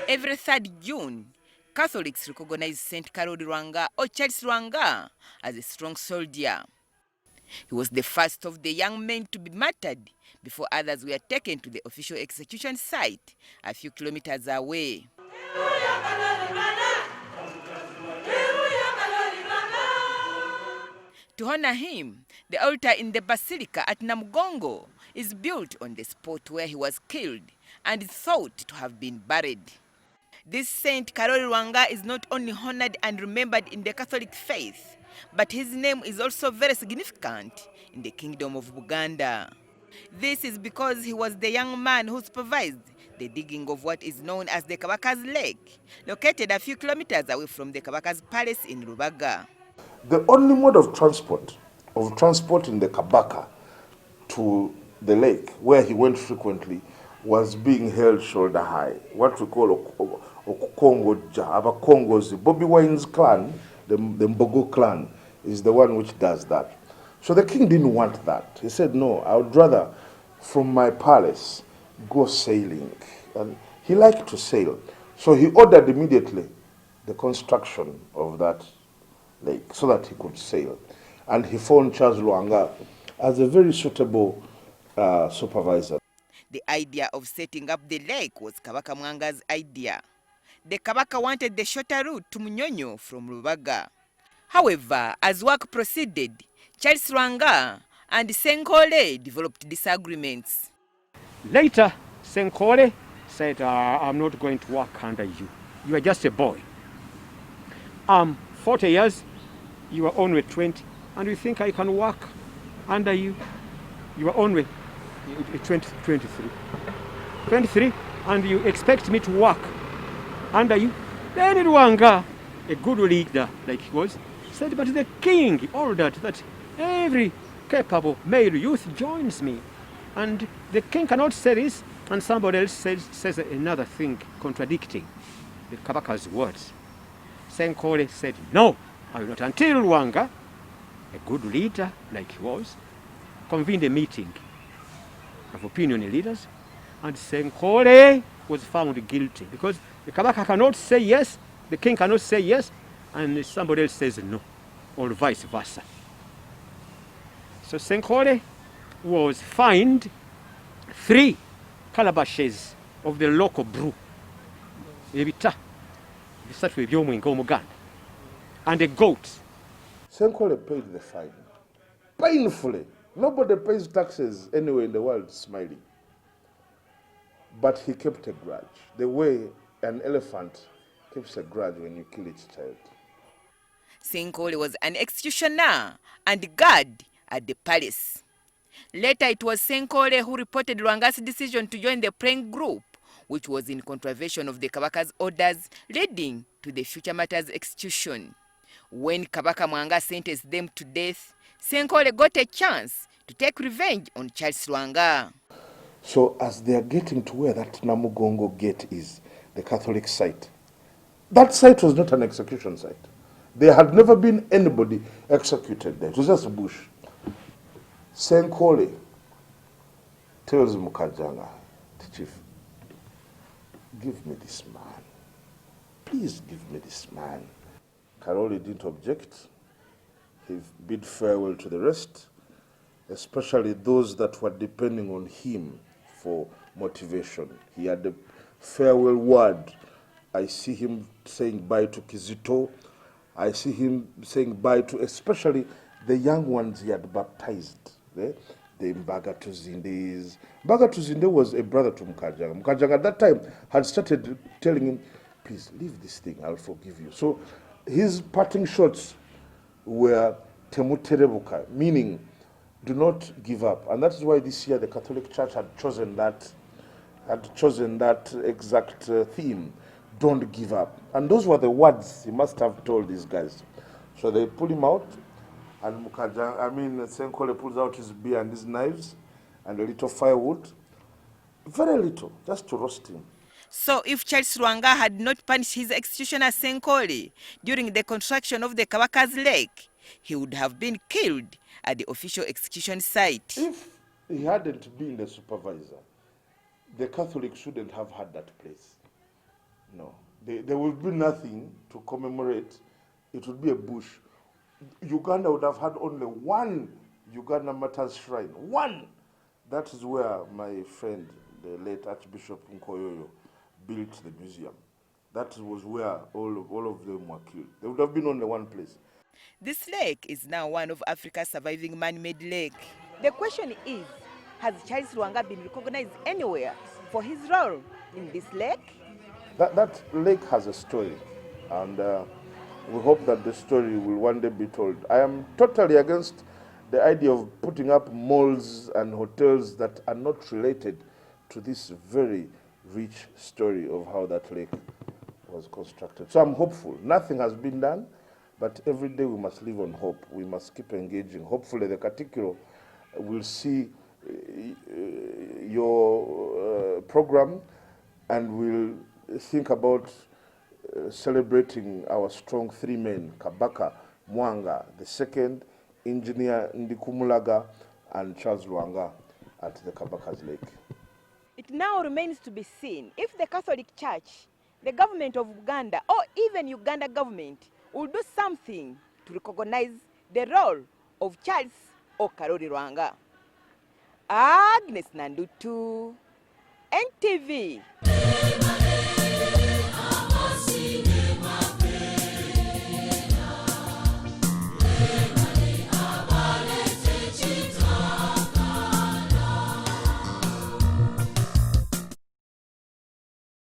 Every 3rd June, Catholics recognize Saint Karoli Lwanga or Charles Lwanga as a strong soldier. He was the first of the young men to be martyred before others were taken to the official execution site a few kilometers away. To honor him, the altar in the basilica at Namugongo is built on the spot where he was killed and is thought to have been buried. This Saint Karoli Lwanga is not only honored and remembered in the Catholic faith, but his name is also very significant in the Kingdom of Buganda. This is because he was the young man who supervised the digging of what is known as the Kabaka's Lake, located a few kilometers away from the Kabaka's Palace in Rubaga. The only mode of transporting the Kabaka to the lake, where he went frequently, was being held shoulder high. What we call Okukongoja, Abakongos, Bobby Wine's clan, the Mbogo clan, is the one which does that. So the king didn't want that. He said, no, I would rather from my palace go sailing. And he liked to sail. So he ordered immediately the construction of that lake so that he could sail. And he found Charles Lwanga as a very suitable supervisor. The idea of setting up the lake was Kabaka Muwanga's idea. The Kabaka wanted the shorter route to Munyonyo from Rubaga. However, as work proceeded, Charles Lwanga and Senkole developed disagreements. Later, Senkole said, I'm not going to work under you. You are just a boy. 40 years, you are only 20, and you think I can work under you? You are only 23. 23, and you expect me to work under you? Then Lwanga, a good leader like he was, said, but the king ordered that every capable male youth joins me. And the king cannot say this, and somebody else says another thing contradicting the Kabaka's words. Senkole said, no, I will not, until Lwanga, a good leader like he was, convened a meeting of opinion leaders, and Senkole was found guilty because the Kabaka cannot say yes, the king cannot say yes, and somebody else says no, or vice versa. So Senkole was fined 3 calabashes of the local brew, and a goat. Senkole paid the fine, painfully. Nobody pays taxes anywhere in the world smiling. But he kept a grudge, the way an elephant keeps a grudge when you kill its child. Senkole was an executioner and guard at the palace. Later, it was Senkole who reported Lwanga's decision to join the praying group, which was in contravention of the Kabaka's orders, leading to the future Martyrs' execution. When Kabaka Muwanga sentenced them to death, Senkole got a chance to take revenge on Charles Lwanga. So as they are getting to where that Namugongo gate is, the Catholic site, that site was not an execution site. There had never been anybody executed there. It was just a bush. Senkole tells Mukajanga, the chief, give me this man. Please give me this man. Karoli didn't object. He bid farewell to the rest, especially those that were depending on him for motivation. He had a farewell word. I see him saying bye to Kizito. I see him saying bye to especially the young ones he had baptized. The Mbaga Tuzindis. Mbaga Tuzinde was a brother to Mukajanga. Mukajanga at that time had started telling him, please leave this thing, I'll forgive you. So his parting shots were temuterebuka, meaning do not give up. And that's why this year the Catholic Church had chosen that exact theme, don't give up. And those were the words he must have told these guys. So they pull him out, and Senkole pulls out his beer and his knives and a little firewood, very little, just to roast him. So if Charles Lwanga had not punished his executioner Senkole during the construction of the Kabaka's Lake, he would have been killed at the official execution site. If he hadn't been the supervisor, the Catholics shouldn't have had that place. No. There would be nothing to commemorate. It would be a bush. Uganda would have had only one Uganda Martyrs shrine. One! That is where my friend, the late Archbishop Nkoyoyo, built the museum. That was where all of them were killed. There would have been only one place. This lake is now one of Africa's surviving man-made lake. The question is, has Charles Lwanga been recognized anywhere for his role in this lake? That lake has a story, and we hope that the story will one day be told. I am totally against the idea of putting up malls and hotels that are not related to this very rich story of how that lake was constructed. So I'm hopeful. Nothing has been done, but every day we must live on hope. We must keep engaging. Hopefully the Katikiro will see your program and will think about celebrating our strong three men, Kabaka Muwanga, the second, Engineer Ndikumulaga, and Charles Lwanga at the Kabaka's Lake. It now remains to be seen if the Catholic Church, the government of Uganda, or even Uganda government will do something to recognize the role of Charles or Karoli Lwanga. Agness Nandutu, NTV.